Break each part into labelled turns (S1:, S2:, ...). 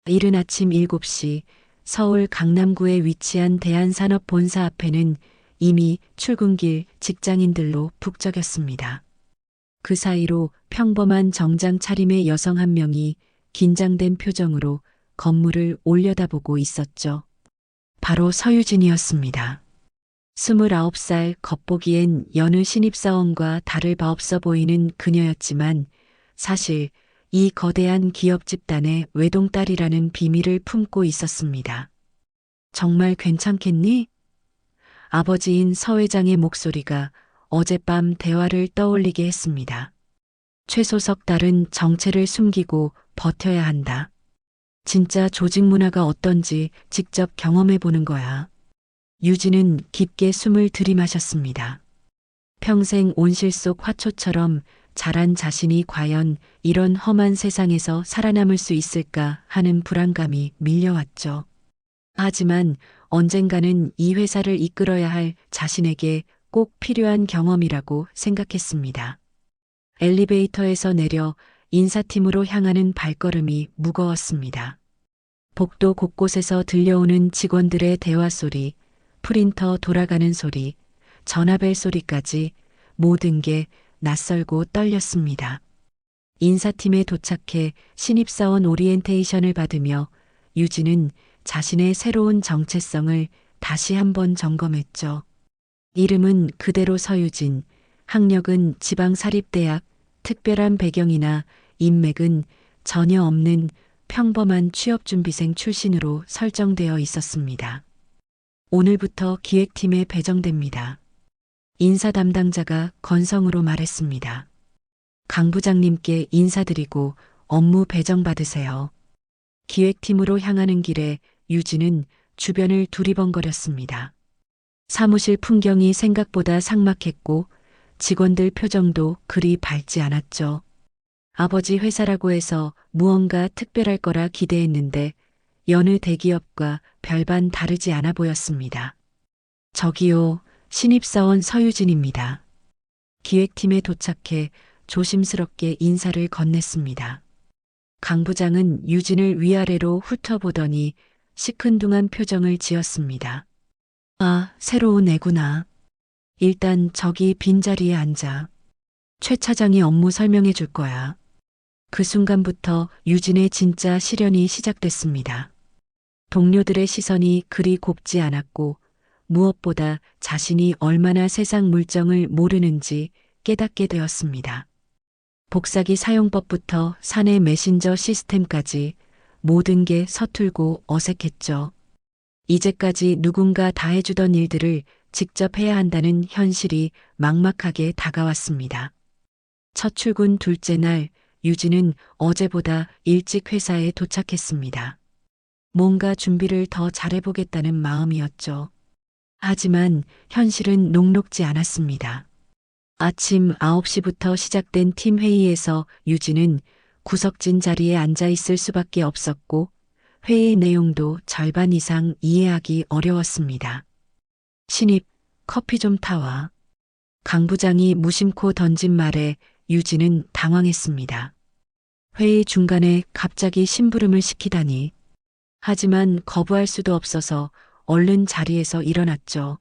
S1: 이른 아침 7시 서울 강남구에 위치한 대한산업본사 앞에는 이미 출근길 직장인들로 북적였습니다. 그 사이로 평범한 정장 차림의 여성 한 명이 긴장된 표정으로 건물을 올려다보고 있었죠. 바로 서유진이었습니다. 29살 겉보기엔 여느 신입사원과 다를 바 없어 보이는 그녀였지만 사실 이 거대한 기업 집단의 외동딸이라는 비밀을 품고 있었습니다. 정말 괜찮겠니? 아버지인 서 회장의 목소리가 어젯밤 대화를 떠올리게 했습니다. 최소석 딸은 정체를 숨기고 버텨야 한다. 진짜 조직 문화가 어떤지 직접 경험해 보는 거야. 유진은 깊게 숨을 들이마셨습니다. 평생 온실 속 화초처럼 자란 자신이 과연 이런 험한 세상에서 살아남을 수 있을까 하는 불안감이 밀려왔죠. 하지만 언젠가는 이 회사를 이끌어야 할 자신에게 꼭 필요한 경험이라고 생각했습니다. 엘리베이터에서 내려 인사팀으로 향하는 발걸음이 무거웠습니다. 복도 곳곳에서 들려오는 직원들의 대화 소리, 프린터 돌아가는 소리, 전화벨 소리까지 모든 게 낯설고 떨렸습니다. 인사팀에 도착해 신입사원 오리엔테이션을 받으며 유진은 자신의 새로운 정체성을 다시 한번 점검했죠. 이름은 그대로 서유진, 학력은 지방사립대학, 특별한 배경이나 인맥은 전혀 없는 평범한 취업준비생 출신으로 설정되어 있었습니다. 오늘부터 기획팀에 배정됩니다. 인사 담당자가 건성으로 말했습니다. 강 부장님께 인사드리고 업무 배정 받으세요. 기획팀으로 향하는 길에 유진은 주변을 두리번거렸습니다. 사무실 풍경이 생각보다 삭막했고 직원들 표정도 그리 밝지 않았죠. 아버지 회사라고 해서 무언가 특별할 거라 기대했는데 여느 대기업과 별반 다르지 않아 보였습니다. 저기요, 신입사원 서유진입니다. 기획팀에 도착해 조심스럽게 인사를 건넸습니다. 강 부장은 유진을 위아래로 훑어보더니 시큰둥한 표정을 지었습니다. 아, 새로운 애구나. 일단 저기 빈자리에 앉아. 최 차장이 업무 설명해 줄 거야. 그 순간부터 유진의 진짜 시련이 시작됐습니다. 동료들의 시선이 그리 곱지 않았고 무엇보다 자신이 얼마나 세상 물정을 모르는지 깨닫게 되었습니다. 복사기 사용법부터 사내 메신저 시스템까지 모든 게 서툴고 어색했죠. 이제까지 누군가 다 해주던 일들을 직접 해야 한다는 현실이 막막하게 다가왔습니다. 첫 출근 둘째 날 유진은 어제보다 일찍 회사에 도착했습니다. 뭔가 준비를 더 잘해보겠다는 마음이었죠. 하지만 현실은 녹록지 않았습니다. 아침 9시부터 시작된 팀 회의에서 유진은 구석진 자리에 앉아 있을 수밖에 없었고 회의 내용도 절반 이상 이해하기 어려웠습니다. 신입, 커피 좀 타와. 강 부장이 무심코 던진 말에 유진은 당황했습니다. 회의 중간에 갑자기 심부름을 시키다니. 하지만 거부할 수도 없어서 얼른 자리에서 일어났죠.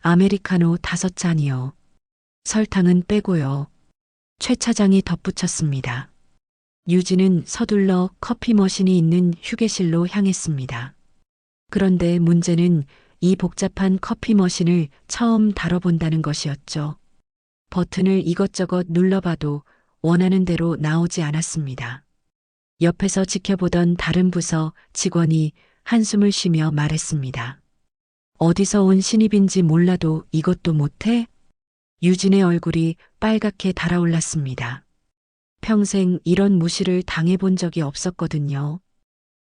S1: 아메리카노 5잔이요. 설탕은 빼고요. 최 차장이 덧붙였습니다. 유진은 서둘러 커피 머신이 있는 휴게실로 향했습니다. 그런데 문제는 이 복잡한 커피 머신을 처음 다뤄본다는 것이었죠. 버튼을 이것저것 눌러봐도 원하는 대로 나오지 않았습니다. 옆에서 지켜보던 다른 부서 직원이 한숨을 쉬며 말했습니다. 어디서 온 신입인지 몰라도 이것도 못해? 유진의 얼굴이 빨갛게 달아올랐습니다. 평생 이런 무시를 당해본 적이 없었거든요.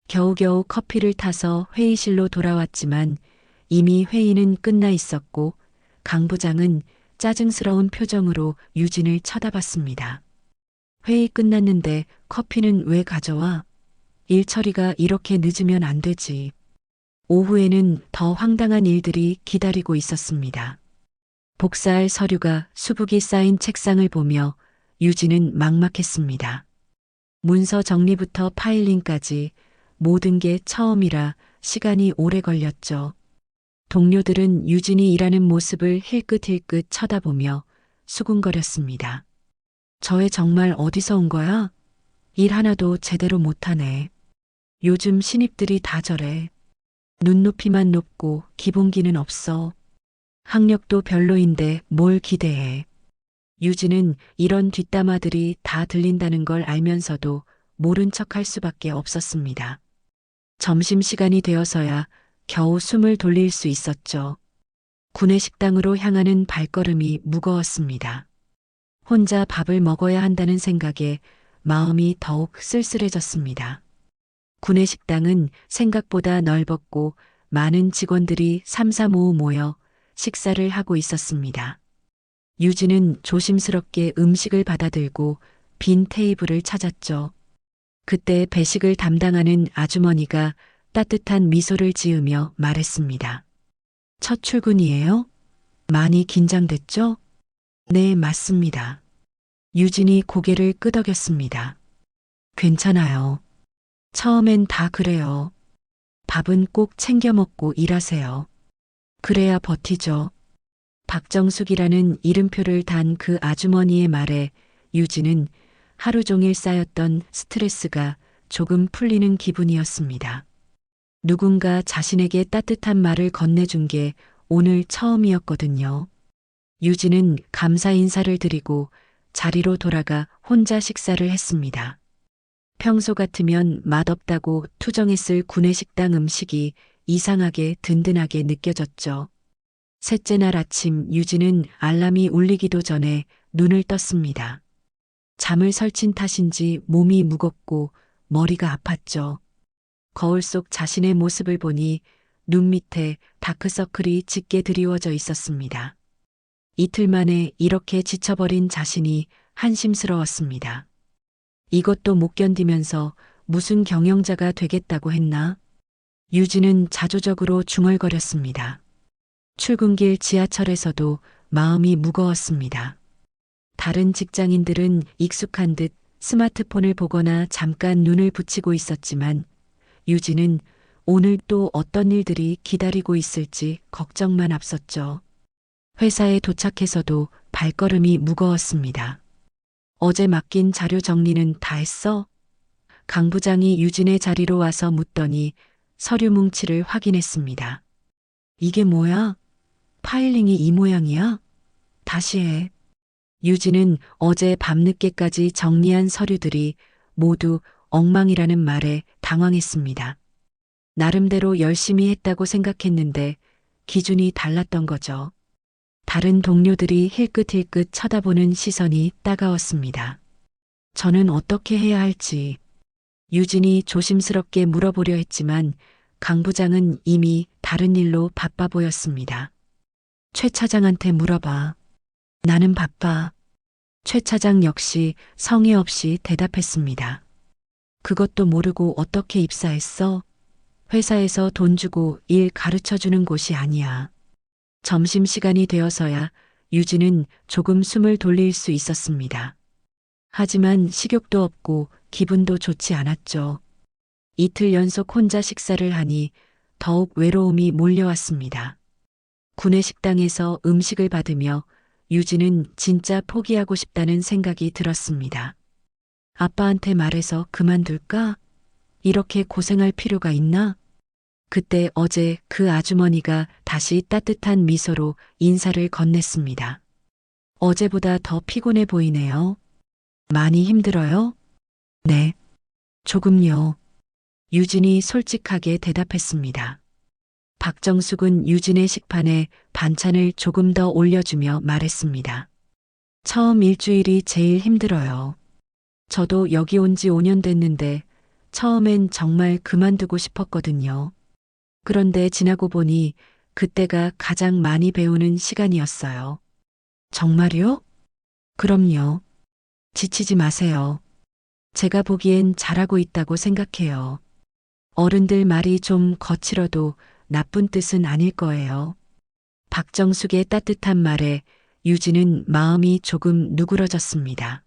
S1: 겨우겨우 커피를 타서 회의실로 돌아왔지만 이미 회의는 끝나 있었고 강 부장은 짜증스러운 표정으로 유진을 쳐다봤습니다. 회의 끝났는데 커피는 왜 가져와? 일 처리가 이렇게 늦으면 안 되지. 오후에는 더 황당한 일들이 기다리고 있었습니다. 복사할 서류가 수북이 쌓인 책상을 보며 유진은 막막했습니다. 문서 정리부터 파일링까지 모든 게 처음이라 시간이 오래 걸렸죠. 동료들은 유진이 일하는 모습을 힐끗힐끗 쳐다보며 수군거렸습니다. 저 애 정말 어디서 온 거야? 일 하나도 제대로 못하네. 요즘 신입들이 다 저래. 눈높이만 높고 기본기는 없어. 학력도 별로인데 뭘 기대해. 유진은 이런 뒷담화들이 다 들린다는 걸 알면서도 모른 척할 수밖에 없었습니다. 점심시간이 되어서야 겨우 숨을 돌릴 수 있었죠. 구내식당으로 향하는 발걸음이 무거웠습니다. 혼자 밥을 먹어야 한다는 생각에 마음이 더욱 쓸쓸해졌습니다. 구내식당은 생각보다 넓었고 많은 직원들이 삼삼오오 모여 식사를 하고 있었습니다. 유진은 조심스럽게 음식을 받아들고 빈 테이블을 찾았죠. 그때 배식을 담당하는 아주머니가 따뜻한 미소를 지으며 말했습니다. 첫 출근이에요? 많이 긴장됐죠? 네, 맞습니다. 유진이 고개를 끄덕였습니다. 괜찮아요. 처음엔 다 그래요. 밥은 꼭 챙겨 먹고 일하세요. 그래야 버티죠. 박정숙이라는 이름표를 단 그 아주머니의 말에 유진은 하루 종일 쌓였던 스트레스가 조금 풀리는 기분이었습니다. 누군가 자신에게 따뜻한 말을 건네준 게 오늘 처음이었거든요. 유진은 감사 인사를 드리고 자리로 돌아가 혼자 식사를 했습니다. 평소 같으면 맛없다고 투정했을 구내식당 음식이 이상하게 든든하게 느껴졌죠. 셋째 날 아침 유진은 알람이 울리기도 전에 눈을 떴습니다. 잠을 설친 탓인지 몸이 무겁고 머리가 아팠죠. 거울 속 자신의 모습을 보니 눈 밑에 다크서클이 짙게 드리워져 있었습니다. 이틀 만에 이렇게 지쳐버린 자신이 한심스러웠습니다. 이것도 못 견디면서 무슨 경영자가 되겠다고 했나? 유진은 자조적으로 중얼거렸습니다. 출근길 지하철에서도 마음이 무거웠습니다. 다른 직장인들은 익숙한 듯 스마트폰을 보거나 잠깐 눈을 붙이고 있었지만 유진은 오늘 또 어떤 일들이 기다리고 있을지 걱정만 앞섰죠. 회사에 도착해서도 발걸음이 무거웠습니다. 어제 맡긴 자료 정리는 다 했어? 강 부장이 유진의 자리로 와서 묻더니 서류 뭉치를 확인했습니다. 이게 뭐야? 파일링이 이 모양이야? 다시 해. 유진은 어제 밤늦게까지 정리한 서류들이 모두 엉망이라는 말에 당황했습니다. 나름대로 열심히 했다고 생각했는데 기준이 달랐던 거죠. 다른 동료들이 힐끗힐끗 쳐다보는 시선이 따가웠습니다. 저는 어떻게 해야 할지 유진이 조심스럽게 물어보려 했지만 강 부장은 이미 다른 일로 바빠 보였습니다. 최 차장한테 물어봐. 나는 바빠. 최 차장 역시 성의 없이 대답했습니다. 그것도 모르고 어떻게 입사했어? 회사에서 돈 주고 일 가르쳐 주는 곳이 아니야. 점심시간이 되어서야 유진은 조금 숨을 돌릴 수 있었습니다. 하지만 식욕도 없고 기분도 좋지 않았죠. 이틀 연속 혼자 식사를 하니 더욱 외로움이 몰려왔습니다. 구내식당에서 음식을 받으며 유진은 진짜 포기하고 싶다는 생각이 들었습니다. 아빠한테 말해서 그만둘까? 이렇게 고생할 필요가 있나? 그때 어제 그 아주머니가 다시 따뜻한 미소로 인사를 건넸습니다. 어제보다 더 피곤해 보이네요. 많이 힘들어요? 네. 조금요. 유진이 솔직하게 대답했습니다. 박정숙은 유진의 식판에 반찬을 조금 더 올려주며 말했습니다. 처음 일주일이 제일 힘들어요. 저도 여기 온 지 5년 됐는데 처음엔 정말 그만두고 싶었거든요. 그런데 지나고 보니 그때가 가장 많이 배우는 시간이었어요. 정말요? 그럼요. 지치지 마세요. 제가 보기엔 잘하고 있다고 생각해요. 어른들 말이 좀 거칠어도 나쁜 뜻은 아닐 거예요. 박정숙의 따뜻한 말에 유진은 마음이 조금 누그러졌습니다.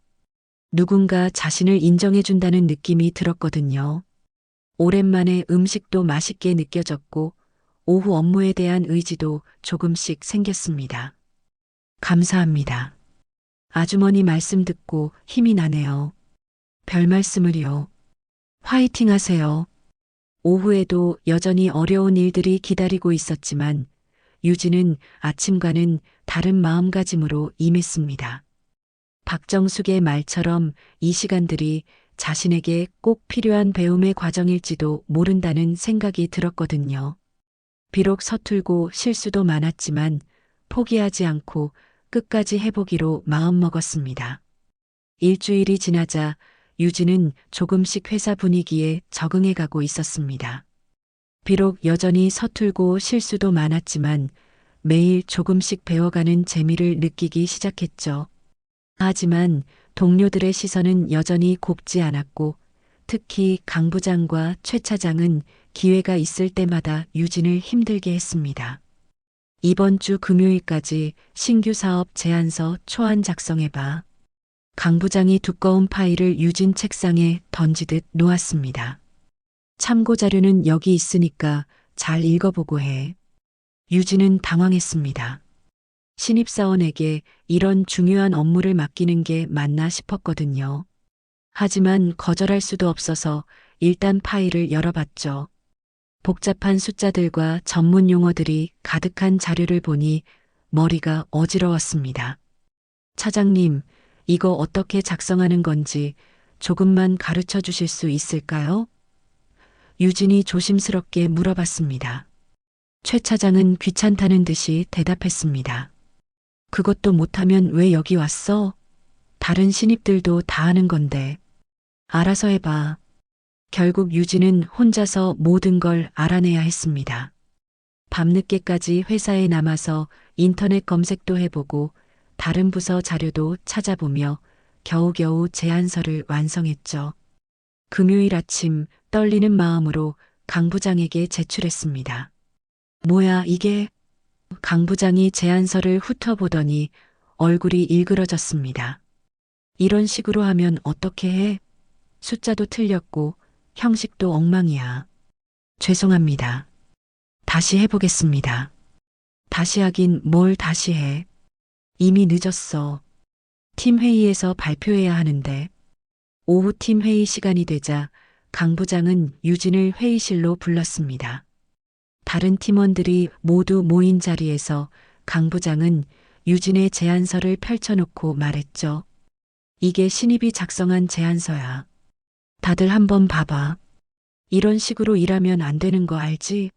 S1: 누군가 자신을 인정해준다는 느낌이 들었거든요. 오랜만에 음식도 맛있게 느껴졌고 오후 업무에 대한 의지도 조금씩 생겼습니다. 감사합니다. 아주머니 말씀 듣고 힘이 나네요. 별 말씀을요. 화이팅 하세요. 오후에도 여전히 어려운 일들이 기다리고 있었지만 유진은 아침과는 다른 마음가짐으로 임했습니다. 박정숙의 말처럼 이 시간들이 자신에게 꼭 필요한 배움의 과정일지도 모른다는 생각이 들었거든요. 비록 서툴고 실수도 많았지만 포기하지 않고 끝까지 해보기로 마음먹었습니다. 일주일이 지나자 유진은 조금씩 회사 분위기에 적응해가고 있었습니다. 비록 여전히 서툴고 실수도 많았지만 매일 조금씩 배워가는 재미를 느끼기 시작했죠. 하지만 동료들의 시선은 여전히 곱지 않았고 특히 강 부장과 최 차장은 기회가 있을 때마다 유진을 힘들게 했습니다. 이번 주 금요일까지 신규 사업 제안서 초안 작성해봐. 강 부장이 두꺼운 파일을 유진 책상에 던지듯 놓았습니다. 참고 자료는 여기 있으니까 잘 읽어보고 해. 유진은 당황했습니다. 신입사원에게 이런 중요한 업무를 맡기는 게 맞나 싶었거든요. 하지만 거절할 수도 없어서 일단 파일을 열어봤죠. 복잡한 숫자들과 전문 용어들이 가득한 자료를 보니 머리가 어지러웠습니다. 차장님, 이거 어떻게 작성하는 건지 조금만 가르쳐 주실 수 있을까요? 유진이 조심스럽게 물어봤습니다. 최 차장은 귀찮다는 듯이 대답했습니다. 그것도 못하면 왜 여기 왔어? 다른 신입들도 다 하는 건데. 알아서 해봐. 결국 유진은 혼자서 모든 걸 알아내야 했습니다. 밤늦게까지 회사에 남아서 인터넷 검색도 해보고 다른 부서 자료도 찾아보며 겨우겨우 제안서를 완성했죠. 금요일 아침 떨리는 마음으로 강 부장에게 제출했습니다. 뭐야 이게? 강 부장이 제안서를 훑어보더니 얼굴이 일그러졌습니다. 이런 식으로 하면 어떻게 해? 숫자도 틀렸고 형식도 엉망이야. 죄송합니다. 다시 해보겠습니다. 다시 하긴 뭘 다시 해. 이미 늦었어. 팀 회의에서 발표해야 하는데. 오후 팀 회의 시간이 되자 강 부장은 유진을 회의실로 불렀습니다. 다른 팀원들이 모두 모인 자리에서 강 부장은 유진의 제안서를 펼쳐놓고 말했죠. 이게 신입이 작성한 제안서야. 다들 한번 봐봐. 이런 식으로 일하면 안 되는 거 알지?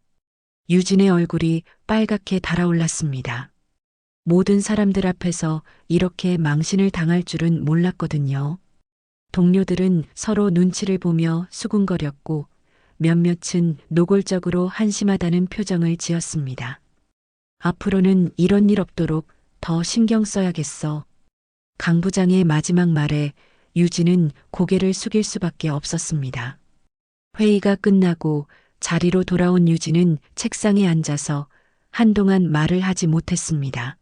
S1: 유진의 얼굴이 빨갛게 달아올랐습니다. 모든 사람들 앞에서 이렇게 망신을 당할 줄은 몰랐거든요. 동료들은 서로 눈치를 보며 수군거렸고 몇몇은 노골적으로 한심하다는 표정을 지었습니다. 앞으로는 이런 일 없도록 더 신경 써야겠어. 강 부장의 마지막 말에 유진은 고개를 숙일 수밖에 없었습니다. 회의가 끝나고 자리로 돌아온 유진은 책상에 앉아서 한동안 말을 하지 못했습니다.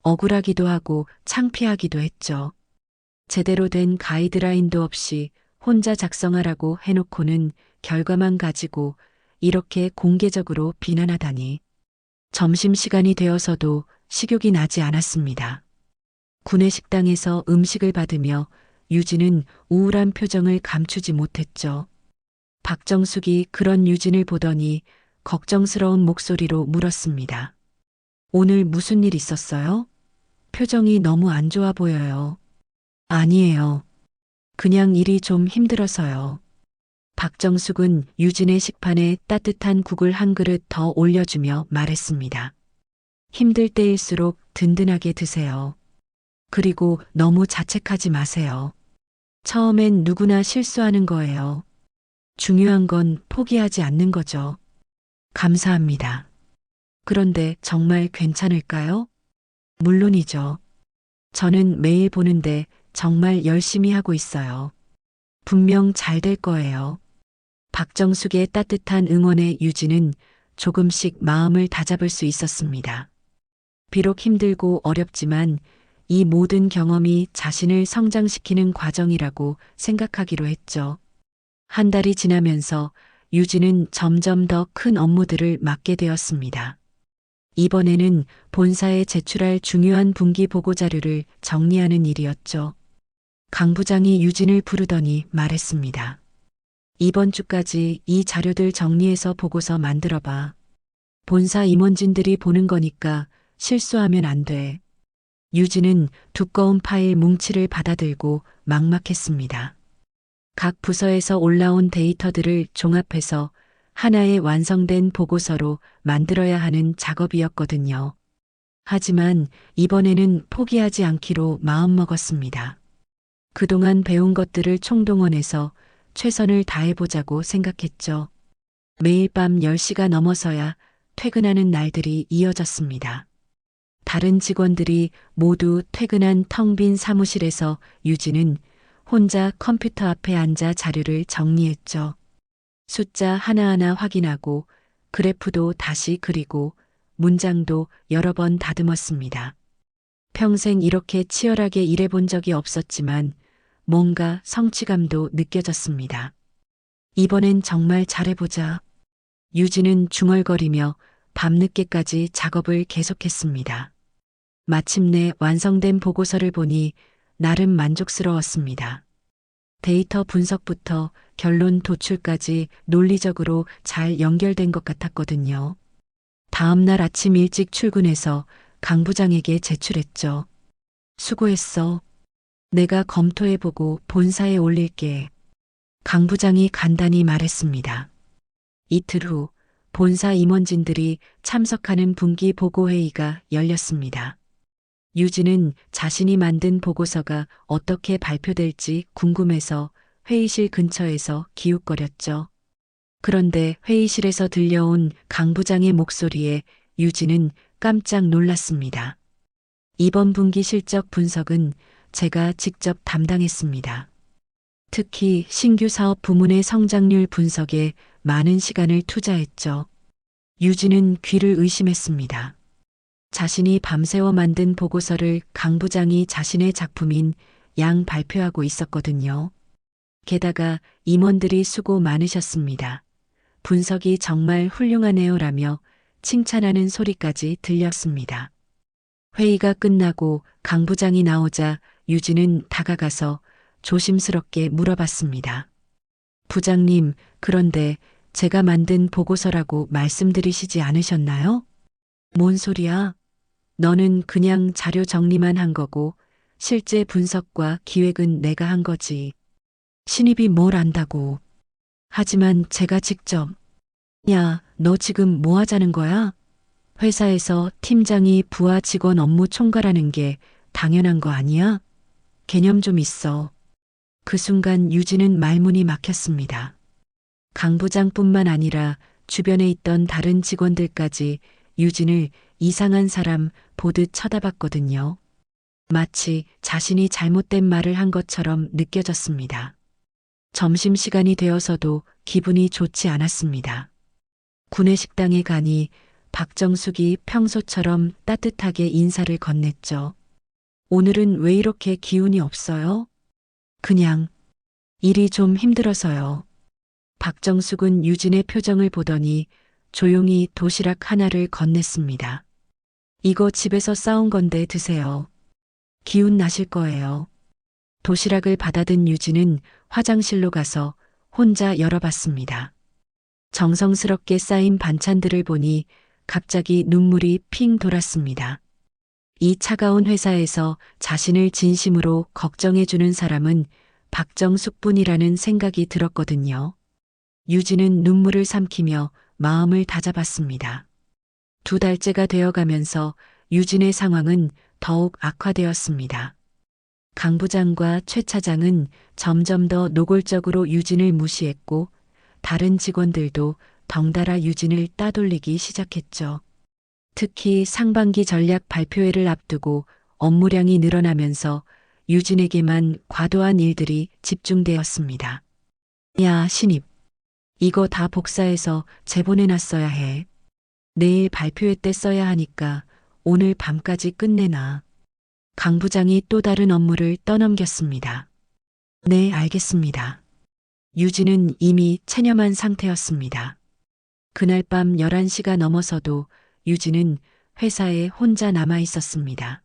S1: 억울하기도 하고 창피하기도 했죠. 제대로 된 가이드라인도 없이 혼자 작성하라고 해놓고는 결과만 가지고 이렇게 공개적으로 비난하다니. 점심시간이 되어서도 식욕이 나지 않았습니다. 구내식당에서 음식을 받으며 유진은 우울한 표정을 감추지 못했죠. 박정숙이 그런 유진을 보더니 걱정스러운 목소리로 물었습니다. 오늘 무슨 일 있었어요? 표정이 너무 안 좋아 보여요. 아니에요. 그냥 일이 좀 힘들어서요. 박정숙은 유진의 식판에 따뜻한 국을 한 그릇 더 올려주며 말했습니다. 힘들 때일수록 든든하게 드세요. 그리고 너무 자책하지 마세요. 처음엔 누구나 실수하는 거예요. 중요한 건 포기하지 않는 거죠. 감사합니다. 그런데 정말 괜찮을까요? 물론이죠. 저는 매일 보는데 정말 열심히 하고 있어요. 분명 잘 될 거예요. 박정숙의 따뜻한 응원에 유진은 조금씩 마음을 다잡을 수 있었습니다. 비록 힘들고 어렵지만 이 모든 경험이 자신을 성장시키는 과정이라고 생각하기로 했죠. 한 달이 지나면서 유진은 점점 더 큰 업무들을 맡게 되었습니다. 이번에는 본사에 제출할 중요한 분기 보고 자료를 정리하는 일이었죠. 강 부장이 유진을 부르더니 말했습니다. 이번 주까지 이 자료들 정리해서 보고서 만들어봐. 본사 임원진들이 보는 거니까 실수하면 안 돼. 유진은 두꺼운 파일 뭉치를 받아들고 막막했습니다. 각 부서에서 올라온 데이터들을 종합해서 하나의 완성된 보고서로 만들어야 하는 작업이었거든요. 하지만 이번에는 포기하지 않기로 마음먹었습니다. 그동안 배운 것들을 총동원해서 최선을 다해보자고 생각했죠. 매일 밤 10시가 넘어서야 퇴근하는 날들이 이어졌습니다. 다른 직원들이 모두 퇴근한 텅 빈 사무실에서 유진은 혼자 컴퓨터 앞에 앉아 자료를 정리했죠. 숫자 하나하나 확인하고 그래프도 다시 그리고 문장도 여러 번 다듬었습니다. 평생 이렇게 치열하게 일해본 적이 없었지만 뭔가 성취감도 느껴졌습니다. 이번엔 정말 잘해보자. 유진은 중얼거리며 밤늦게까지 작업을 계속했습니다. 마침내 완성된 보고서를 보니 나름 만족스러웠습니다. 데이터 분석부터 결론 도출까지 논리적으로 잘 연결된 것 같았거든요. 다음 날 아침 일찍 출근해서 강 부장에게 제출했죠. 수고했어. 내가 검토해보고 본사에 올릴게. 강 부장이 간단히 말했습니다. 이틀 후 본사 임원진들이 참석하는 분기 보고회의가 열렸습니다. 유진은 자신이 만든 보고서가 어떻게 발표될지 궁금해서 회의실 근처에서 기웃거렸죠. 그런데 회의실에서 들려온 강 부장의 목소리에 유진은 깜짝 놀랐습니다. 이번 분기 실적 분석은 제가 직접 담당했습니다. 특히 신규 사업 부문의 성장률 분석에 많은 시간을 투자했죠. 유진은 귀를 의심했습니다. 자신이 밤새워 만든 보고서를 강 부장이 자신의 작품인 양 발표하고 있었거든요. 게다가 임원들이 수고 많으셨습니다. 분석이 정말 훌륭하네요라며 칭찬하는 소리까지 들렸습니다. 회의가 끝나고 강 부장이 나오자 유진은 다가가서 조심스럽게 물어봤습니다. 부장님, 그런데 제가 만든 보고서라고 말씀드리시지 않으셨나요? 뭔 소리야? 너는 그냥 자료 정리만 한 거고 실제 분석과 기획은 내가 한 거지. 신입이 뭘 안다고. 하지만 제가 직접. 야, 너 지금 뭐 하자는 거야? 회사에서 팀장이 부하 직원 업무 총괄하는 게 당연한 거 아니야? 개념 좀 있어. 그 순간 유진은 말문이 막혔습니다. 강 부장뿐만 아니라 주변에 있던 다른 직원들까지 유진을 이상한 사람 보듯 쳐다봤거든요. 마치 자신이 잘못된 말을 한 것처럼 느껴졌습니다. 점심시간이 되어서도 기분이 좋지 않았습니다. 구내식당에 가니 박정숙이 평소처럼 따뜻하게 인사를 건넸죠. 오늘은 왜 이렇게 기운이 없어요? 그냥 일이 좀 힘들어서요. 박정숙은 유진의 표정을 보더니 조용히 도시락 하나를 건넸습니다. 이거 집에서 싸운 건데 드세요. 기운 나실 거예요. 도시락을 받아든 유진은 화장실로 가서 혼자 열어봤습니다. 정성스럽게 쌓인 반찬들을 보니 갑자기 눈물이 핑 돌았습니다. 이 차가운 회사에서 자신을 진심으로 걱정해주는 사람은 박정숙뿐이라는 생각이 들었거든요. 유진은 눈물을 삼키며 마음을 다잡았습니다. 2달째가 되어가면서 유진의 상황은 더욱 악화되었습니다. 강 부장과 최 차장은 점점 더 노골적으로 유진을 무시했고 다른 직원들도 덩달아 유진을 따돌리기 시작했죠. 특히 상반기 전략 발표회를 앞두고 업무량이 늘어나면서 유진에게만 과도한 일들이 집중되었습니다. 야, 신입. 이거 다 복사해서 제보내놨어야 해. 내일 발표회 때 써야 하니까 오늘 밤까지 끝내놔. 강 부장이 또 다른 업무를 떠넘겼습니다. 네, 알겠습니다. 유진은 이미 체념한 상태였습니다. 그날 밤 11시가 넘어서도 유진은 회사에 혼자 남아 있었습니다.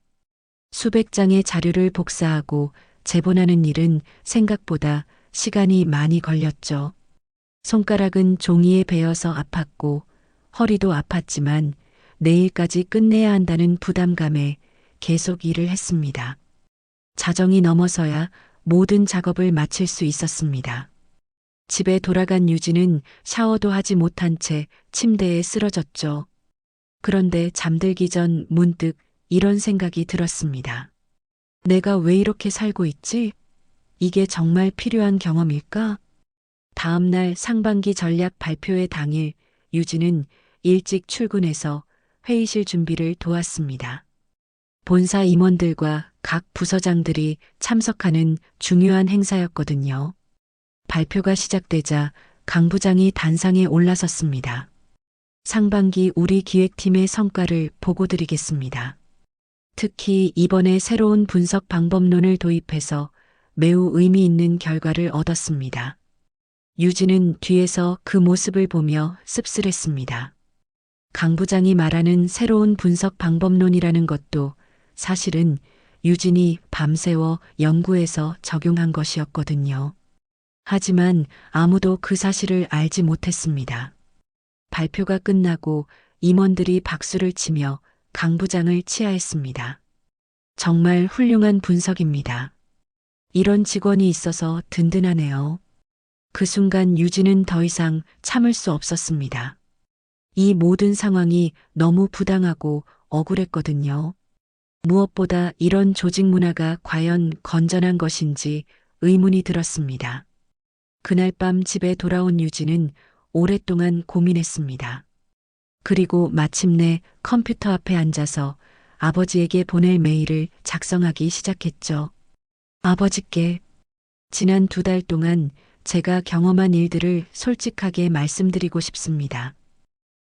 S1: 수백 장의 자료를 복사하고 제본하는 일은 생각보다 시간이 많이 걸렸죠. 손가락은 종이에 베어서 아팠고 허리도 아팠지만 내일까지 끝내야 한다는 부담감에 계속 일을 했습니다. 자정이 넘어서야 모든 작업을 마칠 수 있었습니다. 집에 돌아간 유진은 샤워도 하지 못한 채 침대에 쓰러졌죠. 그런데 잠들기 전 문득 이런 생각이 들었습니다. 내가 왜 이렇게 살고 있지? 이게 정말 필요한 경험일까? 다음 날 상반기 전략 발표회 당일 유진은 일찍 출근해서 회의실 준비를 도왔습니다. 본사 임원들과 각 부서장들이 참석하는 중요한 행사였거든요. 발표가 시작되자 강 부장이 단상에 올라섰습니다. 상반기 우리 기획팀의 성과를 보고드리겠습니다. 특히 이번에 새로운 분석 방법론을 도입해서 매우 의미 있는 결과를 얻었습니다. 유진은 뒤에서 그 모습을 보며 씁쓸했습니다. 강 부장이 말하는 새로운 분석 방법론이라는 것도 사실은 유진이 밤새워 연구해서 적용한 것이었거든요. 하지만 아무도 그 사실을 알지 못했습니다. 발표가 끝나고 임원들이 박수를 치며 강 부장을 치하했습니다. 정말 훌륭한 분석입니다. 이런 직원이 있어서 든든하네요. 그 순간 유진은 더 이상 참을 수 없었습니다. 이 모든 상황이 너무 부당하고 억울했거든요. 무엇보다 이런 조직 문화가 과연 건전한 것인지 의문이 들었습니다. 그날 밤 집에 돌아온 유진은 오랫동안 고민했습니다. 그리고 마침내 컴퓨터 앞에 앉아서 아버지에게 보낼 메일을 작성하기 시작했죠. 아버지께 지난 2달 동안 제가 경험한 일들을 솔직하게 말씀드리고 싶습니다.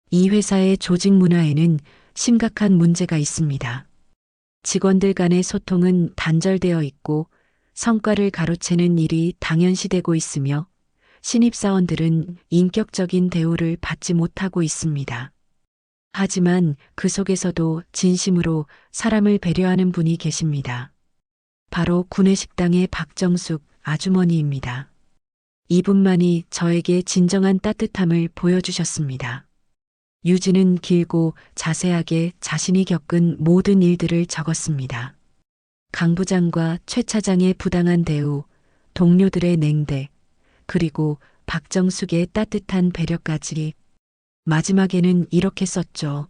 S1: 이 회사의 조직 문화에는 심각한 문제가 있습니다. 직원들 간의 소통은 단절되어 있고 성과를 가로채는 일이 당연시되고 있으며 신입사원들은 인격적인 대우를 받지 못하고 있습니다. 하지만 그 속에서도 진심으로 사람을 배려하는 분이 계십니다. 바로 구내식당의 박정숙 아주머니입니다. 이분만이 저에게 진정한 따뜻함을 보여주셨습니다. 유진은 길고 자세하게 자신이 겪은 모든 일들을 적었습니다. 강 부장과 최 차장의 부당한 대우, 동료들의 냉대, 그리고 박정숙의 따뜻한 배려까지. 마지막에는 이렇게 썼죠.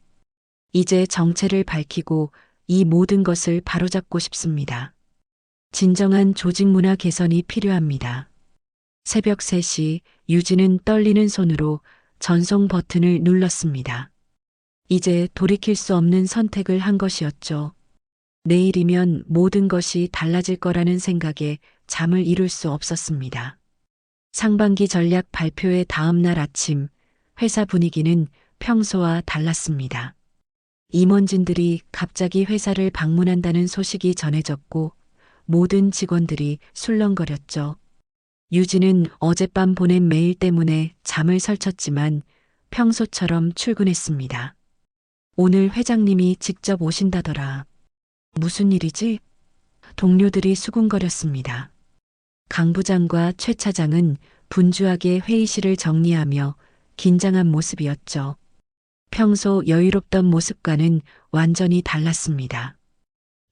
S1: 이제 정체를 밝히고 이 모든 것을 바로잡고 싶습니다. 진정한 조직 문화 개선이 필요합니다. 새벽 3시 유진은 떨리는 손으로 전송 버튼을 눌렀습니다. 이제 돌이킬 수 없는 선택을 한 것이었죠. 내일이면 모든 것이 달라질 거라는 생각에 잠을 이룰 수 없었습니다. 상반기 전략 발표의 다음 날 아침, 회사 분위기는 평소와 달랐습니다. 임원진들이 갑자기 회사를 방문한다는 소식이 전해졌고 모든 직원들이 술렁거렸죠. 유진은 어젯밤 보낸 메일 때문에 잠을 설쳤지만 평소처럼 출근했습니다. 오늘 회장님이 직접 오신다더라. 무슨 일이지? 동료들이 수군거렸습니다. 강 부장과 최 차장은 분주하게 회의실을 정리하며 긴장한 모습이었죠. 평소 여유롭던 모습과는 완전히 달랐습니다.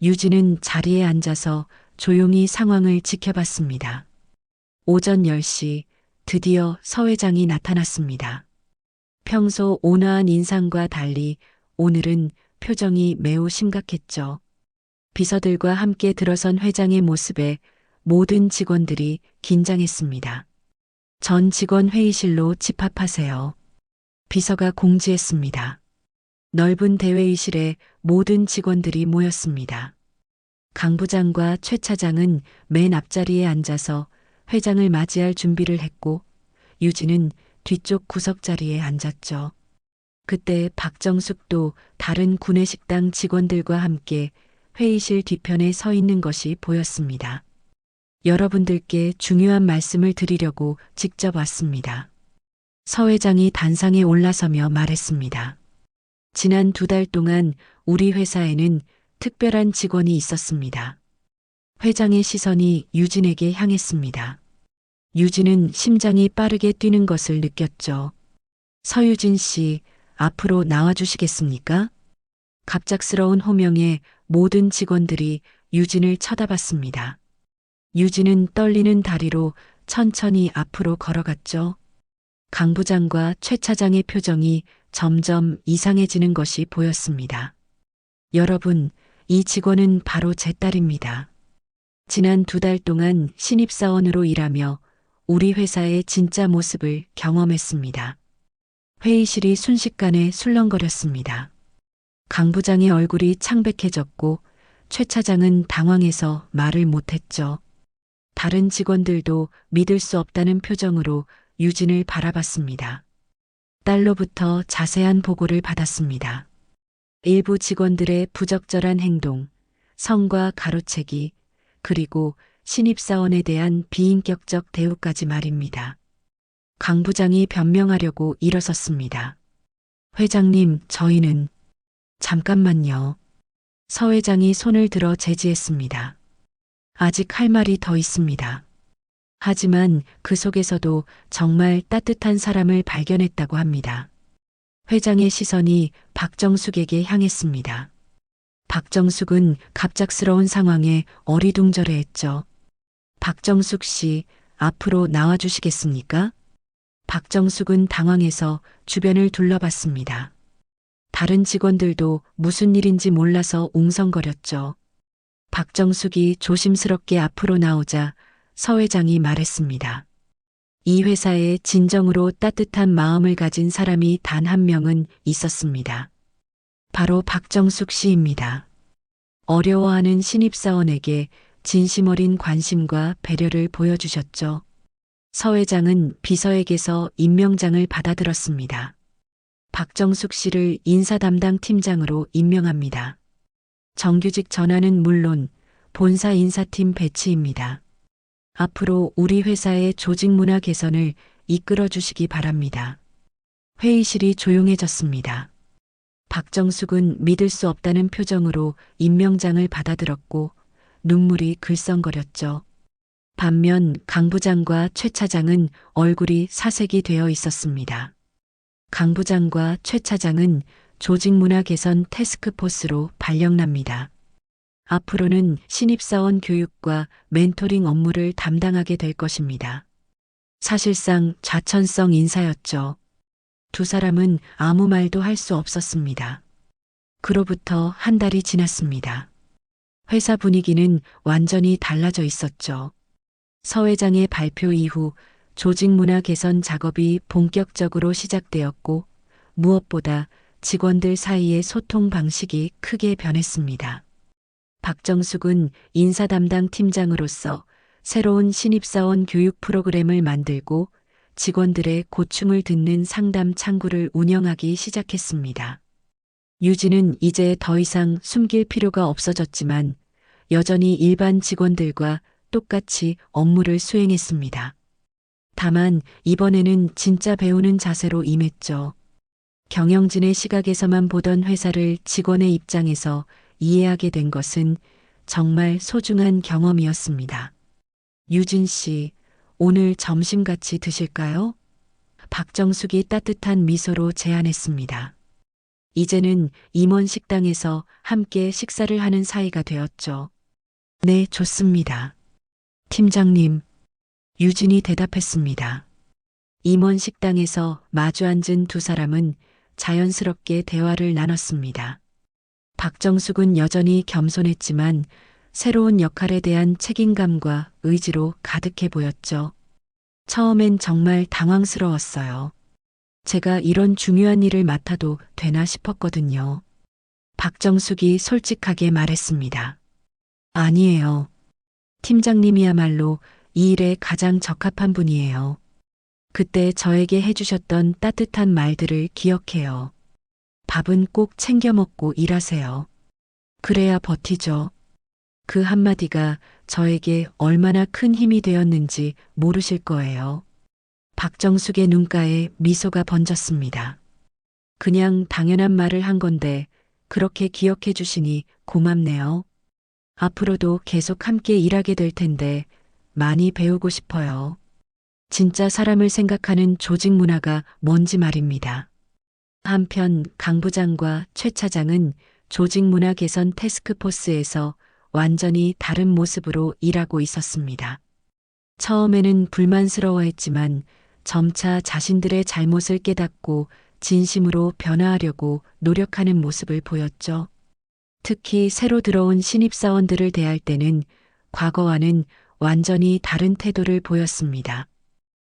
S1: 유진은 자리에 앉아서 조용히 상황을 지켜봤습니다. 오전 10시 드디어 서 회장이 나타났습니다. 평소 온화한 인상과 달리 오늘은 표정이 매우 심각했죠. 비서들과 함께 들어선 회장의 모습에 모든 직원들이 긴장했습니다. 전 직원 회의실로 집합하세요. 비서가 공지했습니다. 넓은 대회의실에 모든 직원들이 모였습니다. 강 부장과 최 차장은 맨 앞자리에 앉아서 회장을 맞이할 준비를 했고 유진은 뒤쪽 구석자리에 앉았죠. 그때 박정숙도 다른 구내식당 직원들과 함께 회의실 뒤편에 서 있는 것이 보였습니다. 여러분들께 중요한 말씀을 드리려고 직접 왔습니다. 서 회장이 단상에 올라서며 말했습니다. 지난 2달 동안 우리 회사에는 특별한 직원이 있었습니다. 회장의 시선이 유진에게 향했습니다. 유진은 심장이 빠르게 뛰는 것을 느꼈죠. 서유진 씨, 앞으로 나와주시겠습니까? 갑작스러운 호명에 모든 직원들이 유진을 쳐다봤습니다. 유진은 떨리는 다리로 천천히 앞으로 걸어갔죠. 강 부장과 최 차장의 표정이 점점 이상해지는 것이 보였습니다. 여러분, 이 직원은 바로 제 딸입니다. 지난 2달 동안 신입사원으로 일하며 우리 회사의 진짜 모습을 경험했습니다. 회의실이 순식간에 술렁거렸습니다. 강 부장의 얼굴이 창백해졌고 최 차장은 당황해서 말을 못했죠. 다른 직원들도 믿을 수 없다는 표정으로 유진을 바라봤습니다. 딸로부터 자세한 보고를 받았습니다. 일부 직원들의 부적절한 행동, 성과 가로채기, 그리고 신입사원에 대한 비인격적 대우까지 말입니다. 강 부장이 변명하려고 일어섰습니다. 회장님, 저희는 잠깐만요. 서 회장이 손을 들어 제지했습니다. 아직 할 말이 더 있습니다. 하지만 그 속에서도 정말 따뜻한 사람을 발견했다고 합니다. 회장의 시선이 박정숙에게 향했습니다. 박정숙은 갑작스러운 상황에 어리둥절해했죠. 박정숙 씨, 앞으로 나와주시겠습니까? 박정숙은 당황해서 주변을 둘러봤습니다. 다른 직원들도 무슨 일인지 몰라서 웅성거렸죠. 박정숙이 조심스럽게 앞으로 나오자 서 회장이 말했습니다. 이 회사에 진정으로 따뜻한 마음을 가진 사람이 단 한 명은 있었습니다. 바로 박정숙 씨입니다. 어려워하는 신입사원에게 진심 어린 관심과 배려를 보여주셨죠. 서 회장은 비서에게서 임명장을 받아들었습니다. 박정숙 씨를 인사 담당 팀장으로 임명합니다. 정규직 전환은 물론 본사 인사팀 배치입니다. 앞으로 우리 회사의 조직 문화 개선을 이끌어 주시기 바랍니다. 회의실이 조용해졌습니다. 박정숙은 믿을 수 없다는 표정으로 임명장을 받아들었고 눈물이 글썽거렸죠. 반면 강 부장과 최 차장은 얼굴이 사색이 되어 있었습니다. 강 부장과 최 차장은 조직 문화 개선 태스크포스로 발령납니다. 앞으로는 신입사원 교육과 멘토링 업무를 담당하게 될 것입니다. 사실상 좌천성 인사였죠. 두 사람은 아무 말도 할 수 없었습니다. 그로부터 한 달이 지났습니다. 회사 분위기는 완전히 달라져 있었죠. 서 회장의 발표 이후 조직 문화 개선 작업이 본격적으로 시작되었고 무엇보다 직원들 사이의 소통 방식이 크게 변했습니다. 박정숙은 인사 담당 팀장으로서 새로운 신입사원 교육 프로그램을 만들고 직원들의 고충을 듣는 상담 창구를 운영하기 시작했습니다. 유진은 이제 더 이상 숨길 필요가 없어졌지만 여전히 일반 직원들과 똑같이 업무를 수행했습니다. 다만 이번에는 진짜 배우는 자세로 임했죠. 경영진의 시각에서만 보던 회사를 직원의 입장에서 이해하게 된 것은 정말 소중한 경험이었습니다. 유진 씨, 오늘 점심 같이 드실까요? 박정숙이 따뜻한 미소로 제안했습니다. 이제는 임원 식당에서 함께 식사를 하는 사이가 되었죠. 네, 좋습니다. 팀장님, 유진이 대답했습니다. 임원 식당에서 마주 앉은 두 사람은 자연스럽게 대화를 나눴습니다. 박정숙은 여전히 겸손했지만 새로운 역할에 대한 책임감과 의지로 가득해 보였죠. 처음엔 정말 당황스러웠어요. 제가 이런 중요한 일을 맡아도 되나 싶었거든요. 박정숙이 솔직하게 말했습니다. 아니에요. 팀장님이야말로 이 일에 가장 적합한 분이에요. 그때 저에게 해주셨던 따뜻한 말들을 기억해요. 밥은 꼭 챙겨 먹고 일하세요. 그래야 버티죠. 그 한마디가 저에게 얼마나 큰 힘이 되었는지 모르실 거예요. 박정숙의 눈가에 미소가 번졌습니다. 그냥 당연한 말을 한 건데 그렇게 기억해 주시니 고맙네요. 앞으로도 계속 함께 일하게 될 텐데 많이 배우고 싶어요. 진짜 사람을 생각하는 조직 문화가 뭔지 말입니다. 한편 강 부장과 최 차장은 조직 문화 개선 태스크포스에서 완전히 다른 모습으로 일하고 있었습니다. 처음에는 불만스러워했지만 점차 자신들의 잘못을 깨닫고 진심으로 변화하려고 노력하는 모습을 보였죠. 특히 새로 들어온 신입사원들을 대할 때는 과거와는 완전히 다른 태도를 보였습니다.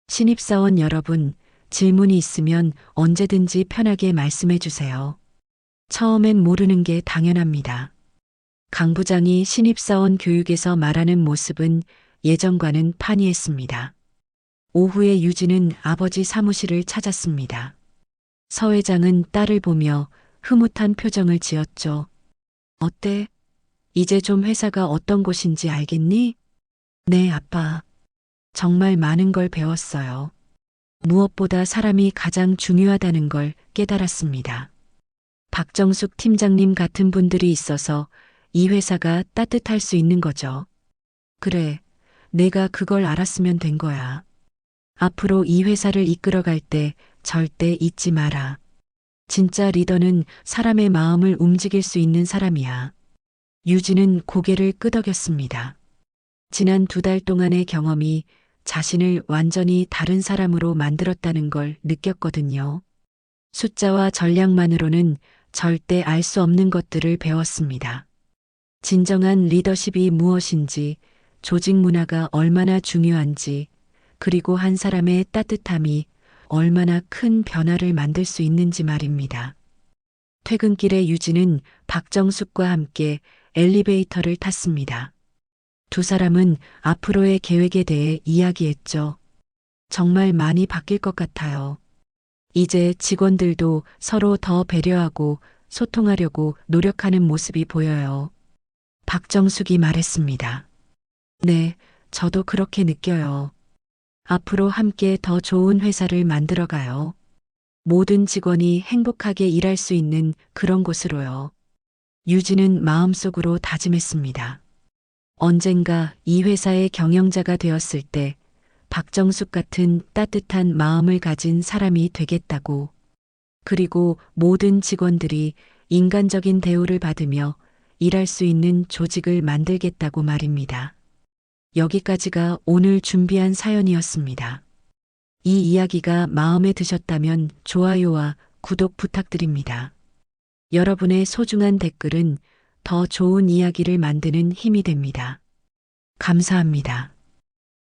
S1: 신입사원 여러분, 질문이 있으면 언제든지 편하게 말씀해 주세요. 처음엔 모르는 게 당연합니다. 강 부장이 신입사원 교육에서 말하는 모습은 예전과는 판이했습니다. 오후에 유진은 아버지 사무실을 찾았습니다. 서 회장은 딸을 보며 흐뭇한 표정을 지었죠. 어때? 이제 좀 회사가 어떤 곳인지 알겠니? 네, 아빠. 정말 많은 걸 배웠어요. 무엇보다 사람이 가장 중요하다는 걸 깨달았습니다. 박정숙 팀장님 같은 분들이 있어서 이 회사가 따뜻할 수 있는 거죠. 그래, 내가 그걸 알았으면 된 거야. 앞으로 이 회사를 이끌어갈 때 절대 잊지 마라. 진짜 리더는 사람의 마음을 움직일 수 있는 사람이야. 유진은 고개를 끄덕였습니다. 지난 2달 동안의 경험이 자신을 완전히 다른 사람으로 만들었다는 걸 느꼈거든요. 숫자와 전략만으로는 절대 알 수 없는 것들을 배웠습니다. 진정한 리더십이 무엇인지, 조직 문화가 얼마나 중요한지, 그리고 한 사람의 따뜻함이 얼마나 큰 변화를 만들 수 있는지 말입니다. 퇴근길에 유진은 박정숙과 함께 엘리베이터를 탔습니다. 두 사람은 앞으로의 계획에 대해 이야기했죠. 정말 많이 바뀔 것 같아요. 이제 직원들도 서로 더 배려하고 소통하려고 노력하는 모습이 보여요. 박정숙이 말했습니다. 네, 저도 그렇게 느껴요. 앞으로 함께 더 좋은 회사를 만들어가요. 모든 직원이 행복하게 일할 수 있는 그런 곳으로요. 유진은 마음속으로 다짐했습니다. 언젠가 이 회사의 경영자가 되었을 때 박정숙 같은 따뜻한 마음을 가진 사람이 되겠다고. 그리고 모든 직원들이 인간적인 대우를 받으며 일할 수 있는 조직을 만들겠다고 말입니다. 여기까지가 오늘 준비한 사연이었습니다. 이 이야기가 마음에 드셨다면 좋아요와 구독 부탁드립니다. 여러분의 소중한 댓글은 더 좋은 이야기를 만드는 힘이 됩니다. 감사합니다.